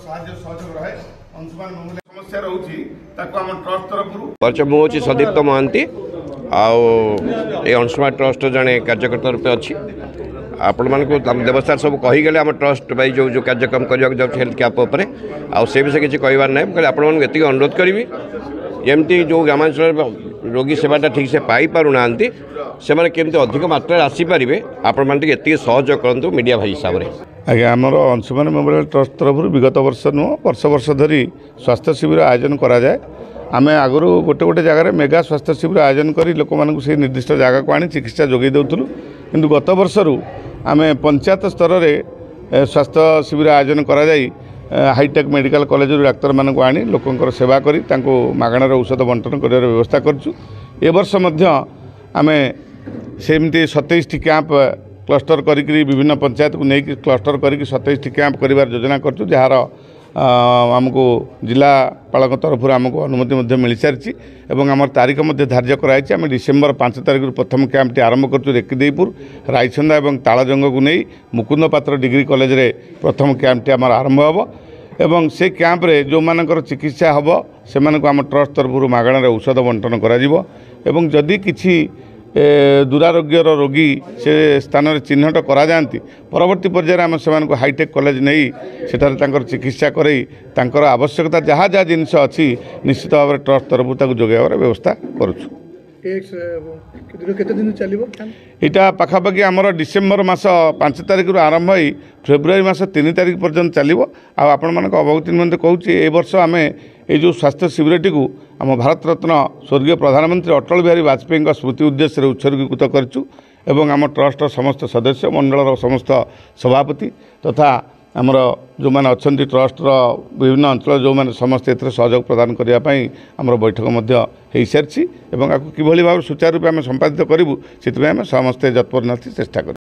समस्या रोची ताको हम ट्रस्ट तरफ मु हूँ सदीप्त महांती अंशुमान ट्रस्ट जड़े कार्यकर्ता रूप अच्छी आपण मान देवस्थान सब कहीगले आम ट्रस्ट भाई जो जो कार्यक्रम करने हेल्थ कैंप से विषय किसी कहबार ना कहले आपण मानक अनुरोध करी एमती जो ग्रामांचल रोगी सेवाटा ठीक से पाई पारुना से केमती अधिक मात्रा आसीपारे आपण मैंने सहयोग करूँ मीडिया भाई हिसाब से। आज्ञा आमर अंशुमान मेमोरियल ट्रस्ट तरफ विगत वर्ष नुह वर्ष वर्ष धरी स्वास्थ्य शिविर आयोजन करा जाए। आम आगु गोटे गोटे जगार मेगा स्वास्थ्य शिविर आयोजन कर लोक मानक से निर्दिष्ट जगह को आनी चिकित्सा जोगे देउथुलु किंतु गत वर्षरू आम पंचायत स्तर में स्वास्थ्य शिविर आयोजन करा जाई हाईटेक मेडिकल कॉलेज डाक्तर मानक आनी लोकंकर सेवा करी तांको मागणार औषध बंटन कर व्यवस्था करछु। ए वर्ष मध्य आम सेमती 27 कैंप क्लस्टर करी विभिन्न पंचायत को लेकिन क्लस्टर करी 27 कैंप कर योजना करछु जार आमको जिलापाल तरफ आमको अनुमति मिल सारी और आम तारीख धार्य कराई आम डिसेम्बर 5 तारिख प्रथम कैंपटी आरंभ करूँ रेकीदेईपुर रायछंदा और तालजंग को नहीं मुकुंद पात्र डिग्री कॉलेज रे प्रथम कैंपटी आम आरंभ हम एवं से कैंप रे जो मानकर चिकित्सा हम से आम ट्रस्ट तरफ मागणार औषध बंटन कर जदि किसी दुरारोग्यर रोगी से स्थान में चिन्हट करा जाती परवर्ती पर्यायर आम से हाईटेक कॉलेज नहीं सेठार चिकित्सा कर आवश्यकता जहाँ जहाँ जिनस अच्छी निश्चित भाव में ट्रस्ट तरफ जोगाइबार व्यवस्था करुँ। यहाँ पाखापाखि आमर डिसेम्बर मास 5 तारिख आरंभ हो फेब्रुआरी मास 3 तारिख पर्यंत चलो आपण मान अवगति निमंते कहूँ ए वर्ष आम ये जो स्वास्थ्य शिविरटी को आम भारत रत्न स्वर्गीय प्रधानमंत्री अटल बिहारी वाजपेयी स्मृति उद्देश्य उत्सर्गीकृत करूँ एवं आम ट्रस्ट समस्त सदस्य मंडल समस्त सभापति तथा आमर जो मैंने अच्छा ट्रस्टर विभिन्न अंचल जो मैंने समस्त ए सहयोग प्रदान करने आमर बैठक हो सारी कि भाव सुचारू रूप में संपादित करूँ से समस्ते जत्पर चेष्टा कर।